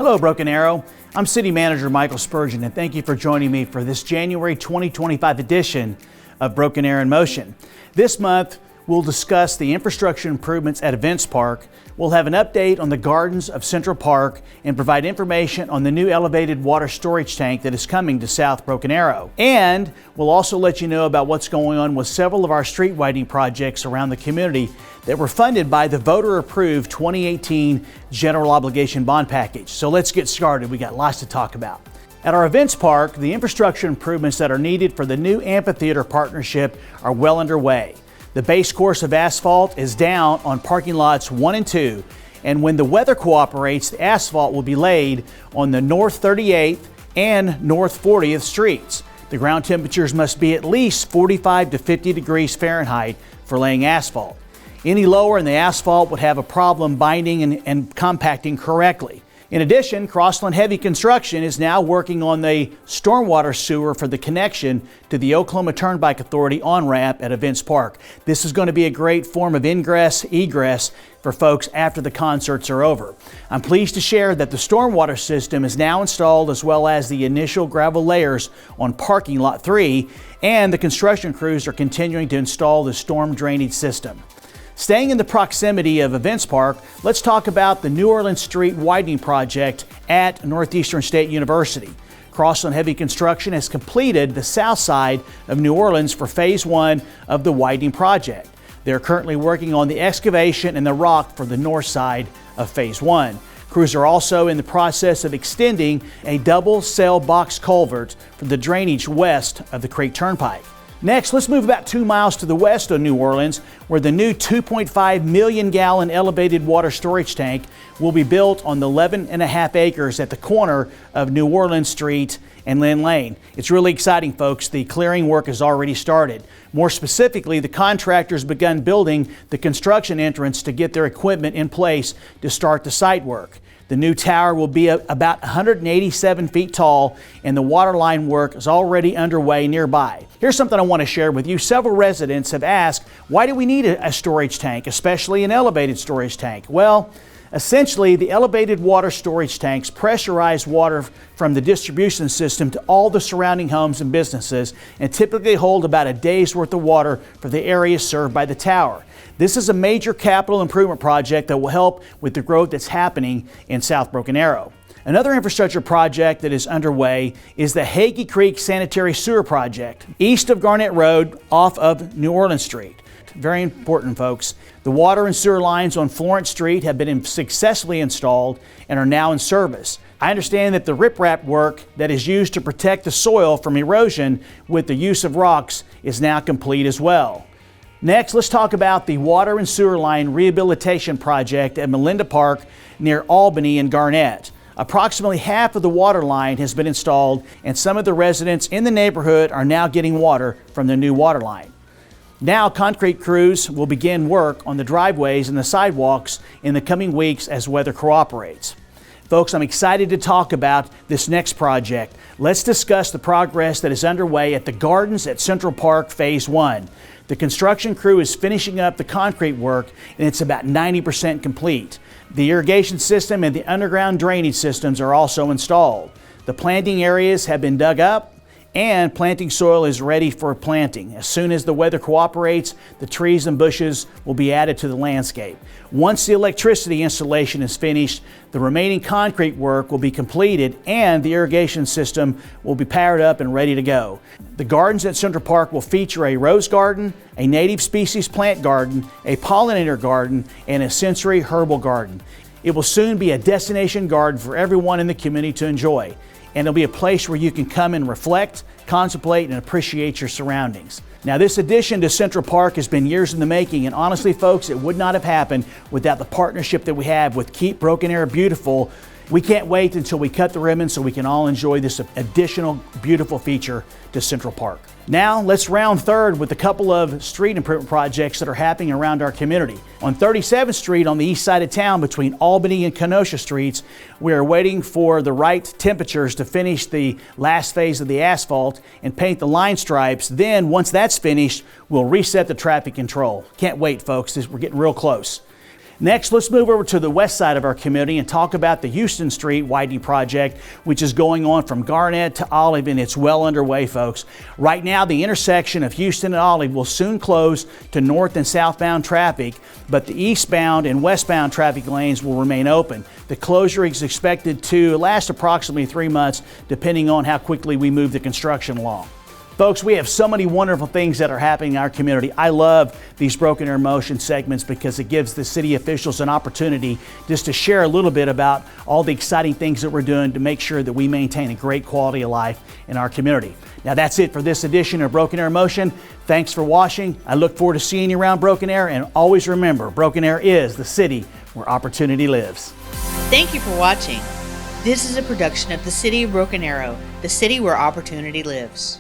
Hello, Broken Arrow. I'm City Manager Michael Spurgeon, and thank you for joining me for this January 2025 edition of Broken Arrow in Motion. This month, we'll discuss the infrastructure improvements at Events Park. We'll have an update on the gardens of Central Park and provide information on the new elevated water storage tank that is coming to South Broken Arrow. And we'll also let you know about what's going on with several of our street widening projects around the community that were funded by the voter-approved 2018 General Obligation Bond Package. So let's get started. We got lots to talk about. At our Events Park, the infrastructure improvements that are needed for the new Amphitheater partnership are well underway. The base course of asphalt is down on parking lots 1 and 2, and when the weather cooperates, the asphalt will be laid on the North 38th and North 40th streets. The ground temperatures must be at least 45 to 50 degrees Fahrenheit for laying asphalt. Any lower and the asphalt would have a problem binding and compacting correctly. In addition, Crossland Heavy Construction is now working on the stormwater sewer for the connection to the Oklahoma Turnpike Authority on-ramp at Events Park. This is going to be a great form of ingress, egress for folks after the concerts are over. I'm pleased to share that the stormwater system is now installed, as well as the initial gravel layers on parking lot 3, and the construction crews are continuing to install the storm drainage system. Staying in the proximity of Events Park, let's talk about the New Orleans Street Widening project at Northeastern State University. Crossland Heavy Construction has completed the south side of New Orleans for Phase 1 of the widening project. They're currently working on the excavation and the rock for the north side of Phase 1. Crews are also in the process of extending a double cell box culvert for the drainage west of the Creek Turnpike. Next, let's move about 2 miles to the west of New Orleans, where the new 2.5 million gallon elevated water storage tank will be built on the 11.5 acres at the corner of New Orleans Street and Lynn Lane. It's really exciting, folks. The clearing work has already started. More specifically, the contractors begun building the construction entrance to get their equipment in place to start the site work. The new tower will be about 187 feet tall, and the water line work is already underway nearby. Here's something I want to share with you. Several residents have asked, why do we need a storage tank, especially an elevated storage tank? Well, essentially, the elevated water storage tanks pressurize water from the distribution system to all the surrounding homes and businesses, and typically hold about a day's worth of water for the area served by the tower. This is a major capital improvement project that will help with the growth that's happening in South Broken Arrow. Another infrastructure project that is underway is the Hagee Creek Sanitary Sewer Project, east of Garnett Road off of New Orleans Street. Very important, folks. The water and sewer lines on Florence Street have been successfully installed and are now in service. I understand that the riprap work that is used to protect the soil from erosion with the use of rocks is now complete as well. Next, let's talk about the water and sewer line rehabilitation project at Melinda Park near Albany and Garnett. Approximately half of the water line has been installed, and some of the residents in the neighborhood are now getting water from the new water line. Now, concrete crews will begin work on the driveways and the sidewalks in the coming weeks as weather cooperates. Folks, I'm excited to talk about this next project. Let's discuss the progress that is underway at the Gardens at Central Park Phase 1. The construction crew is finishing up the concrete work, and it's about 90% complete. The irrigation system and the underground drainage systems are also installed. The planting areas have been dug up, and planting soil is ready for planting. As soon as the weather cooperates, the trees and bushes will be added to the landscape. Once the electricity installation is finished, the remaining concrete work will be completed and the irrigation system will be powered up and ready to go. The gardens at Central Park will feature a rose garden, a native species plant garden, a pollinator garden, and a sensory herbal garden. It will soon be a destination garden for everyone in the community to enjoy, and it'll be a place where you can come and reflect, contemplate, and appreciate your surroundings. Now, this addition to Central Park has been years in the making, and honestly, folks, it would not have happened without the partnership that we have with Keep Broken Arrow Beautiful. We can't wait until we cut the ribbon so we can all enjoy this additional beautiful feature to Central Park. Now, let's round third with a couple of street improvement projects that are happening around our community. On 37th Street on the east side of town between Albany and Kenosha Streets, we are waiting for the right temperatures to finish the last phase of the asphalt and paint the line stripes. Then, once that's finished, we'll reset the traffic control. Can't wait, folks. We're getting real close. Next, let's move over to the west side of our community and talk about the Houston Street widening project, which is going on from Garnett to Olive, and it's well underway, folks. Right now, the intersection of Houston and Olive will soon close to north and southbound traffic, but the eastbound and westbound traffic lanes will remain open. The closure is expected to last approximately 3 months, depending on how quickly we move the construction along. Folks, we have so many wonderful things that are happening in our community. I love these Broken Arrow Motion segments because it gives the city officials an opportunity just to share a little bit about all the exciting things that we're doing to make sure that we maintain a great quality of life in our community. Now that's it for this edition of Broken Arrow Motion. Thanks for watching. I look forward to seeing you around Broken Arrow, and always remember, Broken Arrow is the city where opportunity lives. Thank you for watching. This is a production of the City of Broken Arrow, the city where opportunity lives.